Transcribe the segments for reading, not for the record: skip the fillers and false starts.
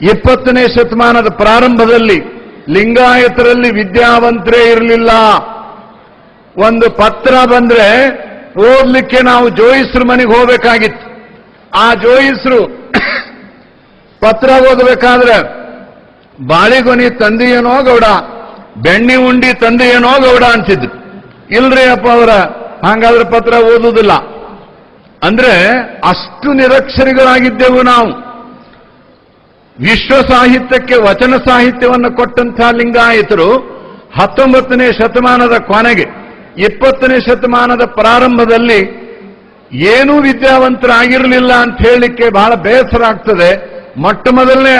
20ನೇ ಶತಮಾನದ ಪ್ರಾರಂಭದಲ್ಲಿ ಲಿಂಗಾಯತರಲ್ಲಿ ವಿದ್ಯಾವಂತರೇ ಇರಲಿಲ್ಲ. ಒಂದು ಪತ್ರ ಬಂದ್ರೆ ಓದ್ಲಿಕ್ಕೆ ನಾವು ಜೋಯಿಸ್ರ ಮನೆಗೆ ಹೋಗಬೇಕಾಗಿತ್ತು. ಆ ಜೋಯಿಸ್ರು ಪತ್ರ ಓದಬೇಕಾದ್ರೆ ಬಾಳಿಗೊನಿ ತಂದೆಯೇನೋ ಗೌಡ, ಬೆಣ್ಣೆ ಉಂಡಿ ತಂದೆಯೇನೋ ಗೌಡ ಅಂತಿದ್ರು. ಇಲ್ರಿ ಅಪ್ಪ ಅವರ, ಹಾಗಾದ್ರೆ ಪತ್ರ ಓದುವುದಿಲ್ಲ ಅಂದ್ರೆ ಅಷ್ಟು ನಿರಕ್ಷರಿಗಳಾಗಿದ್ದೆವು ನಾವು. ವಿಶ್ವ ಸಾಹಿತ್ಯಕ್ಕೆ ವಚನ ಸಾಹಿತ್ಯವನ್ನು ಕೊಟ್ಟಂತಹ ಲಿಂಗಾಯತರು 19ನೇ ಶತಮಾನದ ಕೊನೆಗೆ 20ನೇ ಶತಮಾನದ ಪ್ರಾರಂಭದಲ್ಲಿ ಏನೂ ವಿದ್ಯಾವಂತರಾಗಿರಲಿಲ್ಲ ಅಂತ ಹೇಳಲಿಕ್ಕೆ ಬಹಳ ಬೇಸರ ಆಗ್ತದೆ. ಮೊಟ್ಟ ಮೊದಲನೇ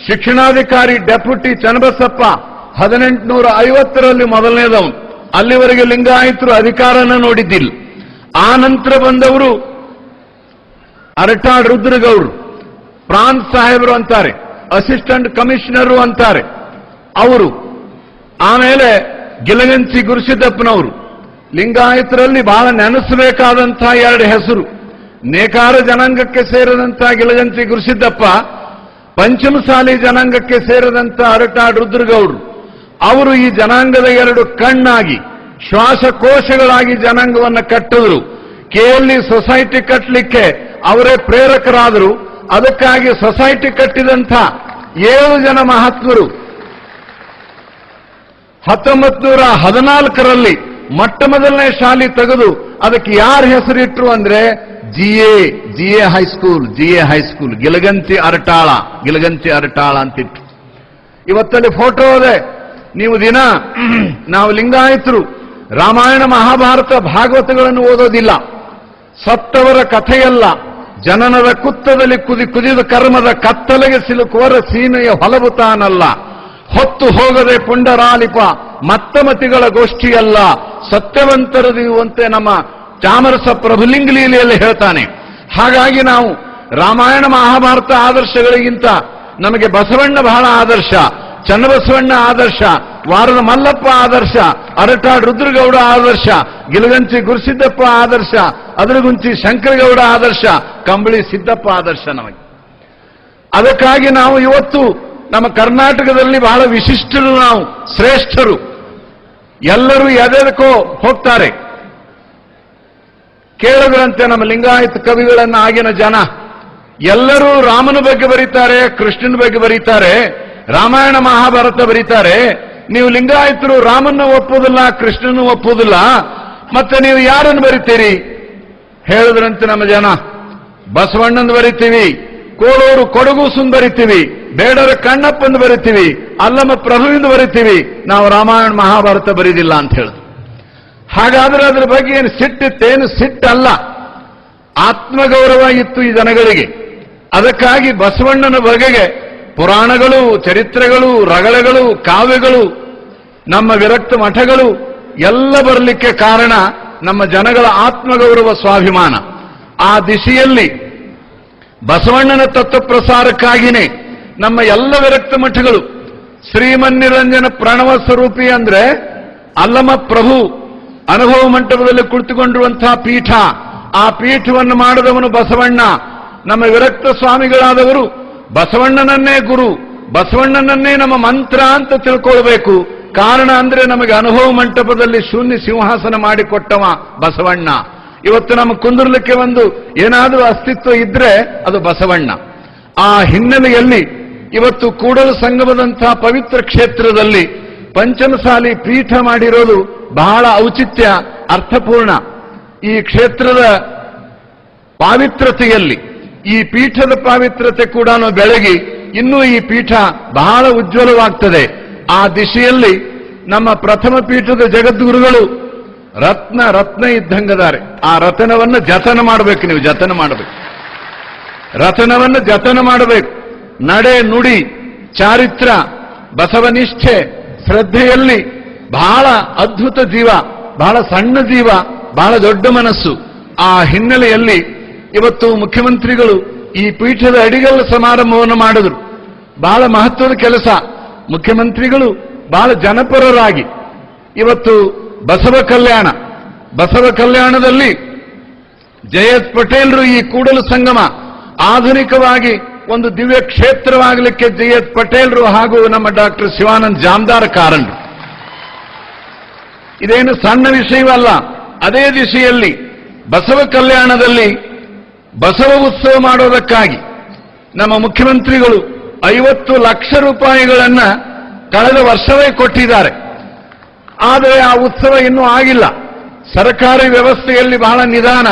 ಶಿಕ್ಷಣಾಧಿಕಾರಿ ಡೆಪ್ಯೂಟಿ ಚನ್ನಬಸಪ್ಪ 1850ರಲ್ಲಿ ಮೊದಲನೇದವನು. ಅಲ್ಲಿವರೆಗೆ ಲಿಂಗಾಯತರು ಅಧಿಕಾರನ ನೋಡಿದ್ದಿಲ್ಲ. ಆ ನಂತರ ಬಂದವರು ಅರಟಾಳ್ ರುದ್ರಗೌಡ್ರು, ಪ್ರಾಂತ್ ಸಾಹೇಬರು ಅಂತಾರೆ, ಅಸಿಸ್ಟೆಂಟ್ ಕಮಿಷನರು ಅಂತಾರೆ ಅವರು. ಆಮೇಲೆ ಗಿಲಗಂಚಿ ಗುರುಸಿದ್ದಪ್ಪನವರು. ಲಿಂಗಾಯತರಲ್ಲಿ ಬಹಳ ನೆನೆಸಬೇಕಾದಂತಹ ಎರಡು ಹೆಸರು. ನೇಕಾರ ಜನಾಂಗಕ್ಕೆ ಸೇರಿದಂತಹ ಗಿಲಗಂಚಿ ಗುರುಸಿದ್ದಪ್ಪ, ಪಂಚಮಸಾಲಿ ಜನಾಂಗಕ್ಕೆ ಸೇರಿದಂತಹ ಅರಟಾಳ್ ರುದ್ರಗೌಡ್ರು. ಅವರು ಈ ಜನಾಂಗದ ಎರಡು ಕಣ್ಣಾಗಿ, ಶ್ವಾಸಕೋಶಗಳಾಗಿ ಜನಾಂಗವನ್ನು ಕಟ್ಟಿದ್ರು. ಕೆಎಲ್ಇ ಸೊಸೈಟಿ ಕಟ್ಟಲಿಕ್ಕೆ ಅವರೇ ಪ್ರೇರಕರಾದರು. ಅದಕ್ಕಾಗಿ ಸೊಸೈಟಿ ಕಟ್ಟಿದಂಥ 7 ಜನ ಮಹಾತ್ಮರು 1914ರಲ್ಲಿ ಮೊಟ್ಟ ಮೊದಲನೇ ಶಾಲೆ ತೆಗೆದು ಅದಕ್ಕೆ ಯಾರ ಹೆಸರಿಟ್ರು ಅಂದ್ರೆ ಜಿಎ ಹೈಸ್ಕೂಲ್ ಗಿಲಗಂಚಿ ಅರಟಾಳ ಅಂತಿಟ್ರು. ಇವತ್ತಲ್ಲಿ ಫೋಟೋ ಇದೆ. ನೀವು ದಿನ ನಾವು ಲಿಂಗಾಯತರು ರಾಮಾಯಣ ಮಹಾಭಾರತ ಭಾಗವತಗಳನ್ನು ಓದೋದಿಲ್ಲ. ಸತ್ತವರ ಕಥೆಯಲ್ಲ, ಜನನದ ಕುತ್ತದಲ್ಲಿ ಕುದಿದ ಕರ್ಮದ ಕತ್ತಲೆಗೆ ಸಿಲುಕುವರ ಸೀಮೆಯ ಹೊಲವು ತಾನಲ್ಲ, ಹೊತ್ತು ಹೋಗದೆ ಪುಂಡರಾಲಿಪ ಮತ್ತಮತಿಗಳ ಗೋಷ್ಠಿಯಲ್ಲ, ಸತ್ಯವಂತರದಿರುವಂತೆ ನಮ್ಮ ಚಾಮರಸ ಪ್ರಭುಲಿಂಗ ಲೀಲೆಯಲ್ಲಿ ಹೇಳ್ತಾನೆ. ಹಾಗಾಗಿ ನಾವು ರಾಮಾಯಣ ಮಹಾಭಾರತ ಆದರ್ಶಗಳಿಗಿಂತ ನಮಗೆ ಬಸವಣ್ಣ ಬಹಳ ಆದರ್ಶ, ಚನ್ನಬಸವಣ್ಣ ಆದರ್ಶ, ವಾರದ ಮಲ್ಲಪ್ಪ ಆದರ್ಶ, ಅರಟಾಳ್ ರುದ್ರಗೌಡ ಆದರ್ಶ, ಗಿಲಗಂಚಿ ಗುರುಸಿದ್ದಪ್ಪ ಆದರ್ಶ, ಅದರಗುಂಚಿ ಶಂಕರಗೌಡ ಆದರ್ಶ, ಕಂಬಳಿ ಸಿದ್ದಪ್ಪ ಆದರ್ಶ ನಮಗೆ. ಅದಕ್ಕಾಗಿ ನಾವು ಇವತ್ತು ನಮ್ಮ ಕರ್ನಾಟಕದಲ್ಲಿ ಬಹಳ ವಿಶಿಷ್ಟರು, ನಾವು ಶ್ರೇಷ್ಠರು. ಎಲ್ಲರೂ ಎದೆದಕ್ಕೋ ಹೋಗ್ತಾರೆ. ಕೇಳದಂತೆ ನಮ್ಮ ಲಿಂಗಾಯತ ಕವಿಗಳನ್ನ ಆಗಿನ ಜನ ಎಲ್ಲರೂ ರಾಮನ ಬಗ್ಗೆ ಬರೀತಾರೆ, ಕೃಷ್ಣನ ಬಗ್ಗೆ ಬರೀತಾರೆ, ರಾಮಾಯಣ ಮಹಾಭಾರತ ಬರೀತಾರೆ. ನೀವು ಲಿಂಗಾಯತರು ರಾಮನ್ನ ಒಪ್ಪುವುದಿಲ್ಲ, ಕೃಷ್ಣನ ಒಪ್ಪುವುದಿಲ್ಲ, ಮತ್ತೆ ನೀವು ಯಾರನ್ನು ಬರಿತೀರಿ ಹೇಳಿದ್ರಂತೆ ನಮ್ಮ ಜನ. ಬಸವಣ್ಣನ ಬರಿತೀವಿ, ಕೋಳೂರು ಕೊಡಗೂಸನ್ ಬರಿತೀವಿ, ಬೇಡರ ಕಣ್ಣಪ್ಪಂದು ಬರಿತೀವಿ, ಅಲ್ಲಮ್ಮ ಪ್ರಭುವಿಂದ ಬರಿತೀವಿ, ನಾವು ರಾಮಾಯಣ ಮಹಾಭಾರತ ಬರೀದಿಲ್ಲ ಅಂತ ಹೇಳಿದ್ರು. ಹಾಗಾದ್ರೆ ಅದರ ಬಗ್ಗೆ ಏನು ಸಿಟ್ಟಿತ್ತೇನು? ಸಿಟ್ಟಲ್ಲ, ಆತ್ಮಗೌರವ ಇತ್ತು ಈ ಜನಗಳಿಗೆ. ಅದಕ್ಕಾಗಿ ಬಸವಣ್ಣನ ಬಗೆಗೆ ಪುರಾಣಗಳು, ಚರಿತ್ರೆಗಳು, ರಗಳೆಗಳು, ಕಾವ್ಯಗಳು, ನಮ್ಮ ವಿರಕ್ತ ಮಠಗಳು ಎಲ್ಲ ಬರಲಿಕ್ಕೆ ಕಾರಣ ನಮ್ಮ ಜನಗಳ ಆತ್ಮಗೌರವ, ಸ್ವಾಭಿಮಾನ. ಆ ದಿಶೆಯಲ್ಲಿ ಬಸವಣ್ಣನ ತತ್ವ ಪ್ರಸಾರಕ್ಕಾಗಿಯೇ ನಮ್ಮ ಎಲ್ಲ ವಿರಕ್ತ ಮಠಗಳು ಶ್ರೀಮನ್ನಿರಂಜನ ಪ್ರಣವ ಸ್ವರೂಪಿ ಅಂದ್ರೆ ಅಲ್ಲಮ ಪ್ರಭು ಅನುಭವ ಮಂಟಪದಲ್ಲಿ ಕುಳಿತುಕೊಂಡಿರುವಂತಹ ಪೀಠ. ಆ ಪೀಠವನ್ನು ಮಾಡಿದವನು ಬಸವಣ್ಣ. ನಮ್ಮ ವಿರಕ್ತ ಸ್ವಾಮಿಗಳಾದವರು ಬಸವಣ್ಣನನ್ನೇ ಗುರು, ಬಸವಣ್ಣನನ್ನೇ ನಮ್ಮ ಮಂತ್ರ ಅಂತ ತಿಳ್ಕೊಳ್ಬೇಕು. ಕಾರಣ ಅಂದ್ರೆ ನಮಗೆ ಅನುಭವ ಮಂಟಪದಲ್ಲಿ ಶೂನ್ಯ ಸಿಂಹಾಸನ ಮಾಡಿಕೊಟ್ಟವ ಬಸವಣ್ಣ. ಇವತ್ತು ನಮ್ಮ ಕುಂದಿರ್ಲಿಕ್ಕೆ ಒಂದು ಏನಾದರೂ ಅಸ್ತಿತ್ವ ಇದ್ರೆ ಅದು ಬಸವಣ್ಣ. ಆ ಹಿನ್ನೆಲೆಯಲ್ಲಿ ಇವತ್ತು ಕೂಡಲ ಸಂಗಮದಂತಹ ಪವಿತ್ರ ಕ್ಷೇತ್ರದಲ್ಲಿ ಪಂಚಮಸಾಲಿ ಪೀಠ ಮಾಡಿರೋದು ಬಹಳ ಔಚಿತ್ಯ, ಅರ್ಥಪೂರ್ಣ. ಈ ಕ್ಷೇತ್ರದ ಪಾವಿತ್ರತೆಯಲ್ಲಿ ಈ ಪೀಠದ ಪಾವಿತ್ರತೆ ಕೂಡ ಬೆಳಗಿ ಇನ್ನೂ ಈ ಪೀಠ ಬಹಳ ಉಜ್ವಲವಾಗ್ತದೆ. ಆ ದಿಶೆಯಲ್ಲಿ ನಮ್ಮ ಪ್ರಥಮ ಪೀಠದ ಜಗದ್ಗುರುಗಳು ರತ್ನ ಇದ್ದಂಗದಾರೆ. ಆ ರತನವನ್ನು ಜತನ ಮಾಡಬೇಕು, ನೀವು ಜತನ ಮಾಡಬೇಕು, ರತನವನ್ನು ಜತನ ಮಾಡಬೇಕು. ನಡೆ, ನುಡಿ, ಚಾರಿತ್ರ, ಬಸವನಿಷ್ಠೆ, ಶ್ರದ್ಧೆಯಲ್ಲಿ ಬಹಳ ಅದ್ಭುತ ಜೀವ, ಬಹಳ ಸಣ್ಣ ಜೀವ, ಬಹಳ ದೊಡ್ಡ ಮನಸ್ಸು. ಆ ಹಿನ್ನೆಲೆಯಲ್ಲಿ ಇವತ್ತು ಮುಖ್ಯಮಂತ್ರಿಗಳು ಈ ಪೀಠದ ಅಡಿಗಲ್ಲು ಸಮಾರಂಭವನ್ನು ಮಾಡಿದ್ರು. ಬಹಳ ಮಹತ್ವದ ಕೆಲಸ. ಮುಖ್ಯಮಂತ್ರಿಗಳು ಬಹಳ ಜನಪರರಾಗಿ ಇವತ್ತು ಬಸವ ಕಲ್ಯಾಣದಲ್ಲಿ ಜಯಂತ್ ಪಟೇಲ್ರು ಈ ಕೂಡಲ ಸಂಗಮ ಆಧುನಿಕವಾಗಿ ಒಂದು ದಿವ್ಯ ಕ್ಷೇತ್ರವಾಗಲಿಕ್ಕೆ ಜಿ.ಎಸ್. ಪಟೇಲ್ರು ಹಾಗೂ ನಮ್ಮ ಡಾಕ್ಟರ್ ಶಿವಾನಂದ್ ಜಾಮದಾರ್ ಕಾರಣರು. ಇದೇನು ಸಣ್ಣ ವಿಷಯವಲ್ಲ. ಅದೇ ದಿಶೆಯಲ್ಲಿ ಬಸವ ಕಲ್ಯಾಣದಲ್ಲಿ ಬಸವ ಉತ್ಸವ ಮಾಡೋದಕ್ಕಾಗಿ ನಮ್ಮ ಮುಖ್ಯಮಂತ್ರಿಗಳು 50 ಲಕ್ಷ ರೂಪಾಯಿಗಳನ್ನ ಕಳೆದ ವರ್ಷವೇ ಕೊಟ್ಟಿದ್ದಾರೆ. ಆದರೆ ಆ ಉತ್ಸವ ಇನ್ನೂ ಆಗಿಲ್ಲ. ಸರ್ಕಾರಿ ವ್ಯವಸ್ಥೆಯಲ್ಲಿ ಬಹಳ ನಿಧಾನ.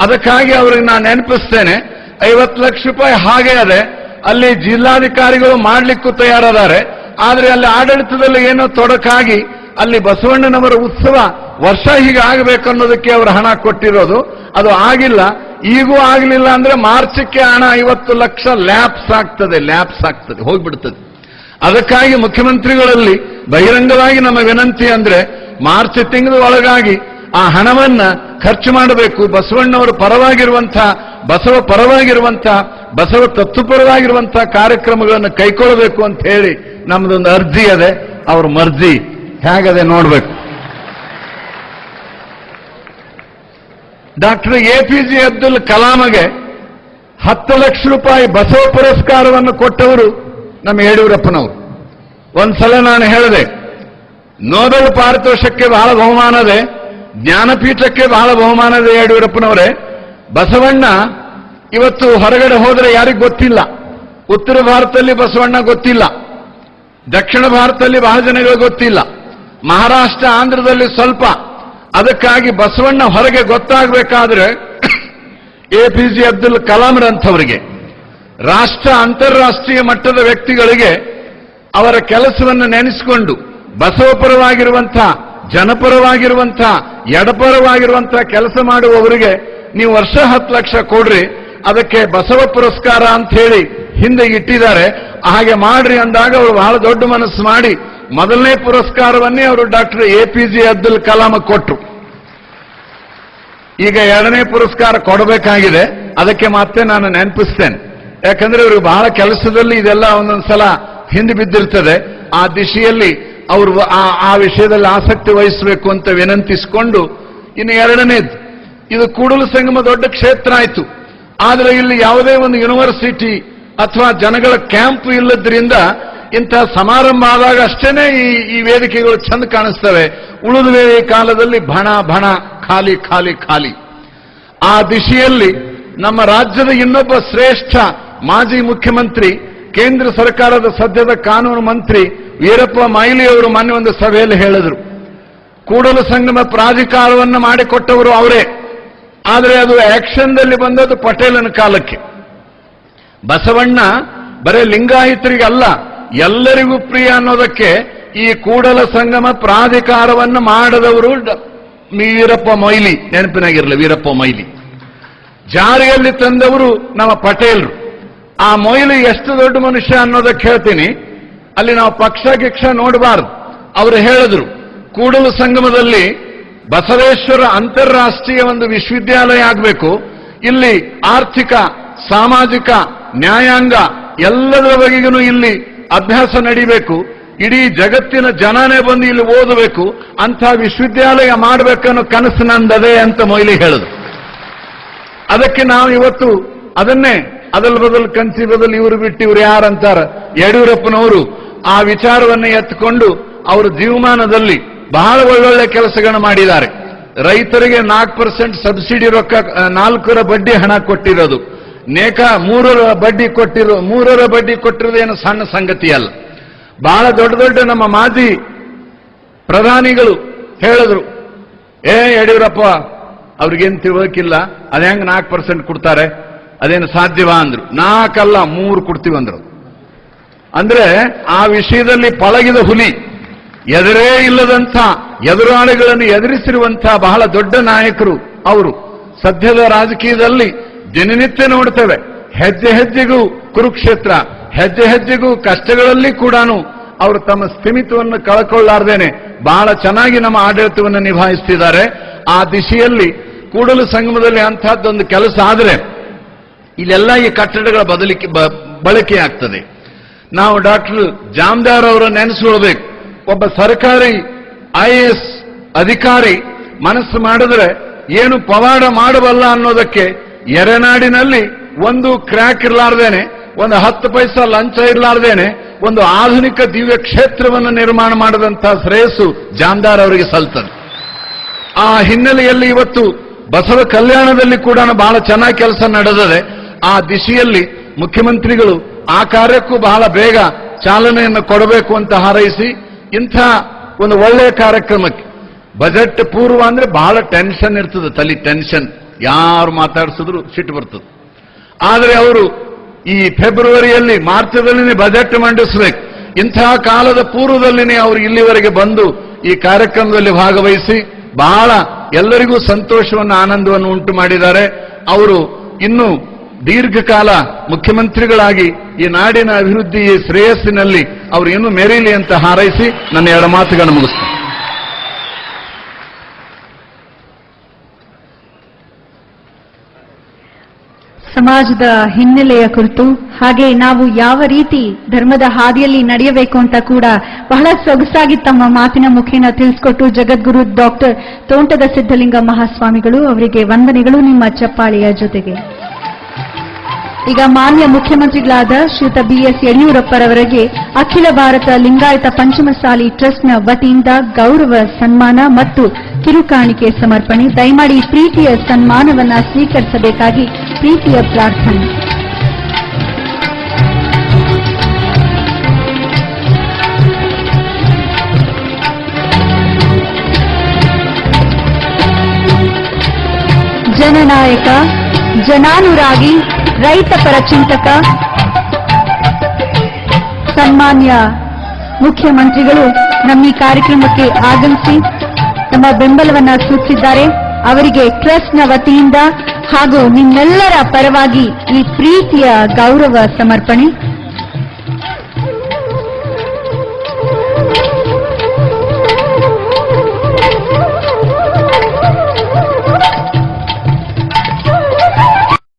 ಅದಕ್ಕಾಗಿ ಅವರಿಗೆ ನಾನು ನೆನಪಿಸ್ತೇನೆ, 50 ಲಕ್ಷ ರೂಪಾಯಿ ಹಾಗೆ ಅದೇ, ಅಲ್ಲಿ ಜಿಲ್ಲಾಧಿಕಾರಿಗಳು ಮಾಡಲಿಕ್ಕೂ ತಯಾರಾದರೆ, ಆದರೆ ಅಲ್ಲಿ ಆಡಳಿತದಲ್ಲಿ ಏನೋ ತೊಡಕಾಗಿ ಅಲ್ಲಿ ಬಸವಣ್ಣನವರ ಉತ್ಸವ ವರ್ಷ ಹೀಗೆ ಆಗಬೇಕನ್ನೋದಕ್ಕೆ ಅವರು ಹಣ ಕೊಟ್ಟಿರೋದು. ಅದು ಆಗಿಲ್ಲ. ಈಗೂ ಆಗಲಿಲ್ಲ ಅಂದ್ರೆ ಮಾರ್ಚಕ್ಕೆ ಹಣ 50 ಲಕ್ಷ ಲ್ಯಾಪ್ಸ್ ಆಗ್ತದೆ, ಹೋಗ್ಬಿಡ್ತದೆ. ಅದಕ್ಕಾಗಿ ಮುಖ್ಯಮಂತ್ರಿಗಳಲ್ಲಿ ಬಹಿರಂಗವಾಗಿ ನಮ್ಮ ವಿನಂತಿ ಅಂದ್ರೆ ಮಾರ್ಚ್ ತಿಂಗಳ ಒಳಗಾಗಿ ಆ ಹಣವನ್ನ ಖರ್ಚು ಮಾಡಬೇಕು. ಬಸವಣ್ಣವರ ಪರವಾಗಿರುವಂತಹ, ಬಸವ ಪರವಾಗಿರುವಂತಹ, ಬಸವ ತತ್ವಪರವಾಗಿರುವಂತಹ ಕಾರ್ಯಕ್ರಮಗಳನ್ನು ಕೈಗೊಳ್ಳಬೇಕು ಅಂತ ಹೇಳಿ ನಮ್ದೊಂದು ಅರ್ಜಿ ಅದೇ. ಅವ್ರ ಮರ್ಜಿ ಹೇಗದೆ ನೋಡ್ಬೇಕು. ಡಾಕ್ಟರ್ APJ ಅಬ್ದುಲ್ ಕಲಾಮಗೆ 10 ಲಕ್ಷ ರೂಪಾಯಿ ಬಸವ ಪುರಸ್ಕಾರವನ್ನು ಕೊಟ್ಟವರು ನಮ್ಮ ಯಡಿಯೂರಪ್ಪನವರು. ಒಂದ್ಸಲ ನಾನು ಹೇಳಿದೆ, ನೋಬೆಲ್ ಪಾರಿತೋಷಕ್ಕೆ ಬಹಳ ಬಹುಮಾನದೆ, ಜ್ಞಾನಪೀಠಕ್ಕೆ ಬಹಳ ಬಹುಮಾನದೆ ಯಡಿಯೂರಪ್ಪನವರೇ. ಬಸವಣ್ಣ ಇವತ್ತು ಹೊರಗಡೆ ಹೋದರೆ ಯಾರಿಗೂ ಗೊತ್ತಿಲ್ಲ. ಉತ್ತರ ಭಾರತದಲ್ಲಿ ಬಸವಣ್ಣ ಗೊತ್ತಿಲ್ಲ, ದಕ್ಷಿಣ ಭಾರತದಲ್ಲಿ ಬಹಳ ಜನಗಳು ಗೊತ್ತಿಲ್ಲ, ಮಹಾರಾಷ್ಟ್ರ ಆಂಧ್ರದಲ್ಲಿ ಸ್ವಲ್ಪ. ಅದಕ್ಕಾಗಿ ಬಸವಣ್ಣ ಹೊರಗೆ ಗೊತ್ತಾಗಬೇಕಾದ್ರೆ APJ ಅಬ್ದುಲ್ ಕಲಾಂರಂಥವರಿಗೆ, ರಾಷ್ಟ್ರ ಅಂತಾರಾಷ್ಟ್ರೀಯ ಮಟ್ಟದ ವ್ಯಕ್ತಿಗಳಿಗೆ ಅವರ ಕೆಲಸವನ್ನು ನೆನೆಸಿಕೊಂಡು ಬಸವಪರವಾಗಿರುವಂಥ, ಜನಪರವಾಗಿರುವಂಥ, ಎಡಪರವಾಗಿರುವಂಥ ಕೆಲಸ ಮಾಡುವವರಿಗೆ ನೀವು ವರ್ಷ 10 ಲಕ್ಷ ಕೊಡ್ರಿ, ಅದಕ್ಕೆ ಬಸವ ಪುರಸ್ಕಾರ ಅಂತ ಹೇಳಿ ಹಿಂದೆ ಇಟ್ಟಿದ್ದಾರೆ. ಹಾಗೆ ಮಾಡ್ರಿ ಅಂದಾಗ ಅವರು ಬಹಳ ದೊಡ್ಡ ಮನಸ್ಸು ಮಾಡಿ ಮೊದಲನೇ ಪುರಸ್ಕಾರವನ್ನೇ ಅವರು ಡಾಕ್ಟರ್ APJ ಅಬ್ದುಲ್ ಕಲಾಂ ಕೊಟ್ಟರು. ಈಗ 2ನೇ ಪುರಸ್ಕಾರ ಕೊಡಬೇಕಾಗಿದೆ. ಅದಕ್ಕೆ ಮತ್ತೆ ನಾನು ನೆನಪಿಸ್ತೇನೆ, ಯಾಕಂದ್ರೆ ಇವರು ಬಹಳ ಕೆಲಸದಲ್ಲಿ ಇದೆಲ್ಲ ಒಂದೊಂದ್ಸಲ ಹಿಂದೆ ಬಿದ್ದಿರ್ತದೆ. ಆ ದಿಶೆಯಲ್ಲಿ ಅವರು ಆ ವಿಷಯದಲ್ಲಿ ಆಸಕ್ತಿ ವಹಿಸಬೇಕು ಅಂತ ವಿನಂತಿಸಿಕೊಂಡು, ಇನ್ನು 2ನೇದು, ಇದು ಕೂಡಲ ಸಂಗಮ ದೊಡ್ಡ ಕ್ಷೇತ್ರ ಆಯಿತು. ಆದರೆ ಇಲ್ಲಿ ಯಾವುದೇ ಒಂದು ಯೂನಿವರ್ಸಿಟಿ ಅಥವಾ ಜನಗಳ ಕ್ಯಾಂಪ್ ಇಲ್ಲದ್ರಿಂದ ಇಂಥ ಸಮಾರಂಭ ಆದಾಗ ಅಷ್ಟೇನೆ ಈ ವೇದಿಕೆಗಳು ಚಂದ ಕಾಣಿಸ್ತವೆ. ಉಳಿದ ಕಾಲದಲ್ಲಿ ಭಣ ಖಾಲಿ ಖಾಲಿ ಖಾಲಿ. ಆ ದಿಶೆಯಲ್ಲಿ ನಮ್ಮ ರಾಜ್ಯದ ಇನ್ನೊಬ್ಬ ಶ್ರೇಷ್ಠ ಮಾಜಿ ಮುಖ್ಯಮಂತ್ರಿ, ಕೇಂದ್ರ ಸರ್ಕಾರದ ಸದ್ಯದ ಕಾನೂನು ಮಂತ್ರಿ ವೀರಪ್ಪ ಮೊಯ್ಲಿ ಅವರು ಮೊನ್ನೆ ಒಂದು ಸಭೆಯಲ್ಲಿ ಹೇಳಿದರು, ಕೂಡಲ ಸಂಗಮ ಪ್ರಾಧಿಕಾರವನ್ನು ಮಾಡಿಕೊಟ್ಟವರು ಅವರೇ. ಆದರೆ ಅದು ಆಕ್ಷನ್ದಲ್ಲಿ ಬಂದದ್ದು ಪಟೇಲನ ಕಾಲಕ್ಕೆ. ಬಸವಣ್ಣ ಬರೇ ಲಿಂಗಾಯತರಿಗಲ್ಲ, ಎಲ್ಲರಿಗೂ ಪ್ರಿಯ ಅನ್ನೋದಕ್ಕೆ ಈ ಕೂಡಲ ಸಂಗಮ ಪ್ರಾಧಿಕಾರವನ್ನು ಮಾಡದವರು ವೀರಪ್ಪ ಮೊಯ್ಲಿ. ನೆನಪಿನಾಗಿರಲಿ, ವೀರಪ್ಪ ಮೊಯ್ಲಿ ಜಾರಿಯಲ್ಲಿ ತಂದವರು ನಮ್ಮ ಪಟೇಲ್ರು. ಆ ಮೊಯ್ಲಿ ಎಷ್ಟು ದೊಡ್ಡ ಮನುಷ್ಯ ಅನ್ನೋದಕ್ಕೆ ಹೇಳ್ತೀನಿ. ಅಲ್ಲಿ ನಾವು ಪಕ್ಷ ನೋಡಬಾರದು. ಅವರು ಹೇಳಿದ್ರು, ಕೂಡಲ ಸಂಗಮದಲ್ಲಿ ಬಸವೇಶ್ವರ ಅಂತಾರಾಷ್ಟ್ರೀಯ ಒಂದು ವಿಶ್ವವಿದ್ಯಾಲಯ ಆಗಬೇಕು. ಇಲ್ಲಿ ಆರ್ಥಿಕ, ಸಾಮಾಜಿಕ, ನ್ಯಾಯಾಂಗ ಎಲ್ಲದರ ಬಗೆಗೂ ಇಲ್ಲಿ ಅಭ್ಯಾಸ ನಡೀಬೇಕು. ಇಡೀ ಜಗತ್ತಿನ ಜನನೇ ಬಂದು ಇಲ್ಲಿ ಓದಬೇಕು. ಅಂಥ ವಿಶ್ವವಿದ್ಯಾಲಯ ಮಾಡಬೇಕನ್ನೋ ಕನಸು ನಂದದೆ ಅಂತ ಮೊಯ್ಲಿ ಹೇಳಿದ್ರು. ಅದಕ್ಕೆ ನಾವು ಇವತ್ತು ಅದನ್ನೇ ಅದರ ಬದಲು ಕನಸಿ ಬದಲು ಇವರು ಬಿಟ್ಟು ಇವರು ಯಾರಂತಾರ, ಯಡಿಯೂರಪ್ಪನವರು ಆ ವಿಚಾರವನ್ನು ಎತ್ತುಕೊಂಡು ಅವರ ಜೀವಮಾನದಲ್ಲಿ ಬಹಳ ಒಳ್ಳೊಳ್ಳೆ ಕೆಲಸಗಳನ್ನು ಮಾಡಿದ್ದಾರೆ. ರೈತರಿಗೆ 4% ಸಬ್ಸಿಡಿ ರೊಕ್ಕ, 4ರ ಬಡ್ಡಿ ಹಣ ಕೊಟ್ಟಿರೋದು, 3ರ ಬಡ್ಡಿ ಕೊಟ್ಟಿರೋದು ಏನು ಸಣ್ಣ ಸಂಗತಿ ಅಲ್ಲ. ಬಹಳ ದೊಡ್ಡ ನಮ್ಮ ಮಾಜಿ ಪ್ರಧಾನಿಗಳು ಹೇಳಿದ್ರು, ಯಡಿಯೂರಪ್ಪ ಅವ್ರಿಗೇನು ತಿಳುವಳಿಕಿಲ್ಲ, ಅದ ಹೆಂಗ್ 4% ಕೊಡ್ತಾರೆ, ಅದೇನು ಸಾಧ್ಯವಾ ಅಂದ್ರು. 4 ಅಲ್ಲ 3 ಕೊಡ್ತೀವಿ ಅಂದ್ರು. ಅಂದ್ರೆ ಆ ವಿಷಯದಲ್ಲಿ ಪಳಗಿದ ಹುಲಿ, ಎದುರೇ ಇಲ್ಲದಂಥ ಎದುರಾಳಿಗಳನ್ನು ಎದುರಿಸಿರುವಂಥ ಬಹಳ ದೊಡ್ಡ ನಾಯಕರು ಅವರು. ಸದ್ಯದ ರಾಜಕೀಯದಲ್ಲಿ ದಿನನಿತ್ಯ ನೋಡ್ತೇವೆ, ಹೆಜ್ಜೆ ಹೆಜ್ಜೆಗೂ ಕುರುಕ್ಷೇತ್ರ, ಹೆಜ್ಜೆ ಹೆಜ್ಜೆಗೂ ಕಷ್ಟಗಳಲ್ಲಿ ಕೂಡ ಅವರು ತಮ್ಮ ಸ್ಥಿಮಿತವನ್ನು ಕಳ್ಕೊಳ್ಳಾರ್ದೇನೆ ಬಹಳ ಚೆನ್ನಾಗಿ ನಮ್ಮ ಆಡಳಿತವನ್ನು ನಿಭಾಯಿಸ್ತಿದ್ದಾರೆ. ಆ ದಿಶೆಯಲ್ಲಿ ಕೂಡಲ ಸಂಗಮದಲ್ಲಿ ಅಂತಹದ್ದೊಂದು ಕೆಲಸ ಆದರೆ ಇಲ್ಲೆಲ್ಲ ಈ ಕಟ್ಟಡಗಳ ಬಳಕೆ ಆಗ್ತದೆ. ನಾವು ಡಾಕ್ಟರ್ ಜಾಮದಾರ್ ಅವರನ್ನು ನೆನೆಸಿಕೊಳ್ಬೇಕು. ಒಬ್ಬ ಸರ್ಕಾರಿ IAS ಅಧಿಕಾರಿ ಮನಸ್ಸು ಮಾಡಿದ್ರೆ ಏನು ಪವಾಡ ಮಾಡಬಲ್ಲ ಅನ್ನೋದಕ್ಕೆ ಎರೆನಾಡಿನಲ್ಲಿ ಒಂದು ಕ್ರ್ಯಾಕ್ ಇರಲಾರ್ದೇನೆ ಒಂದು 10 ಪೈಸಾ ಲಂಚ ಇರಲಾರ್ದೇನೆ ಒಂದು ಆಧುನಿಕ ದಿವ್ಯ ಕ್ಷೇತ್ರವನ್ನು ನಿರ್ಮಾಣ ಮಾಡಿದಂತಹ ಶ್ರೇಯಸ್ಸು ಜಾಮದಾರ್ ಅವರಿಗೆ ಸಲ್ತದೆ. ಆ ಹಿನ್ನೆಲೆಯಲ್ಲಿ ಇವತ್ತು ಬಸವ ಕಲ್ಯಾಣದಲ್ಲಿ ಕೂಡ ಬಹಳ ಚೆನ್ನಾಗಿ ಕೆಲಸ ನಡೆದಿದೆ. ಆ ದಿಶೆಯಲ್ಲಿ ಮುಖ್ಯಮಂತ್ರಿಗಳು ಆ ಕಾರ್ಯಕ್ಕೂ ಬಹಳ ಬೇಗ ಚಾಲನೆಯನ್ನು ಕೊಡಬೇಕು ಅಂತ ಹಾರೈಸಿ, ಇಂಥ ಒಂದು ಒಳ್ಳೆಯ ಕಾರ್ಯಕ್ರಮಕ್ಕೆ ಬಜೆಟ್ ಪೂರ್ವ ಅಂದ್ರೆ ಬಹಳ ಟೆನ್ಷನ್ ಇರ್ತದೆ, ತಲೆ ಟೆನ್ಷನ್, ಯಾರು ಮಾತಾಡಿಸಿದ್ರು ಸಿಟ್ಟು ಬರ್ತದೆ. ಆದರೆ ಅವರು ಈ ಫೆಬ್ರವರಿಯಲ್ಲಿ ಮಾರ್ಚದಲ್ಲಿನೇ ಬಜೆಟ್ ಮಂಡಿಸಬೇಕು. ಇಂತಹ ಕಾಲದ ಪೂರ್ವದಲ್ಲಿನೇ ಅವರು ಇಲ್ಲಿವರೆಗೆ ಬಂದು ಈ ಕಾರ್ಯಕ್ರಮದಲ್ಲಿ ಭಾಗವಹಿಸಿ ಬಹಳ ಎಲ್ಲರಿಗೂ ಸಂತೋಷವನ್ನು ಆನಂದವನ್ನು ಉಂಟು ಮಾಡಿದ್ದಾರೆ. ಅವರು ಇನ್ನು ದೀರ್ಘಕಾಲ ಮುಖ್ಯಮಂತ್ರಿಗಳಾಗಿ ಈ ನಾಡಿನ ಅಭಿವೃದ್ಧಿ ಶ್ರೇಯಸ್ಸಿನಲ್ಲಿ ಅವರು ಇನ್ನೂ ಮೆರೀಲಿ ಅಂತ ಹಾರೈಸಿ ನನ್ನ 2 ಮಾತುಗಳನ್ನು ಮುಗಿಸ್ತಾರೆ. ಸಮಾಜದ ಹಿನ್ನೆಲೆಯ ಕುರಿತು ಹಾಗೆ ನಾವು ಯಾವ ರೀತಿ ಧರ್ಮದ ಹಾದಿಯಲ್ಲಿ ನಡೆಯಬೇಕು ಅಂತ ಕೂಡ ಬಹಳ ಸೊಗಸಾಗಿ ತಮ್ಮ ಮಾತಿನ ಮುಖೇನ ತಿಳಿಸಿಕೊಟ್ಟು ಜಗದ್ಗುರು ಡಾಕ್ಟರ್ ತೋಂಟದ ಸಿದ್ಧಲಿಂಗ ಮಹಾಸ್ವಾಮಿಗಳು ಅವರಿಗೆ ವಂದನೆಗಳು ನಿಮ್ಮ ಚಪ್ಪಾಳೆಯ ಜೊತೆಗೆ. ಈಗ ಮಾನ್ಯ ಮುಖ್ಯಮಂತ್ರಿಗಳಾದ ಶ್ರೀಯುತ BS ಯಡಿಯೂರಪ್ಪರವರಿಗೆ ಅಖಿಲ ಭಾರತ ಲಿಂಗಾಯತ ಪಂಚಮಸಾಲಿ ಟ್ರಸ್ಟ್ನ ವತಿಯಿಂದ ಗೌರವ ಸನ್ಮಾನ ಮತ್ತು ಕಿರುಕಾಣಿಕೆ ಸಮರ್ಪಣೆ. ದಯಮಾಡಿ ಪ್ರೀತಿಯ ಸನ್ಮಾನವನ್ನ ಸ್ವೀಕರಿಸಬೇಕಾಗಿ ಪ್ರೀತಿಯ ಪ್ರಾರ್ಥನೆ. ಜನನಾಯಕ, ಜನಾನುರಾಗಿ, ರೈತ ಪರ ಚಿಂತಕ ಸನ್ಮಾನ್ಯ ಮುಖ್ಯಮಂತ್ರಿಗಳು ನಮ್ಮ ಈ ಕಾರ್ಯಕ್ರಮಕ್ಕೆ ಆಗಮಿಸಿ ತಮ್ಮ ಬೆಂಬಲವನ್ನ ಸೂಚಿಸಿದ್ದಾರೆ. ಅವರಿಗೆ ಟ್ರಸ್ಟ್ನ ವತಿಯಿಂದ ಹಾಗೂ ನಿಮ್ಮೆಲ್ಲರ ಪರವಾಗಿ ಈ ಪ್ರೀತಿಯ ಗೌರವ ಸಮರ್ಪಣೆ.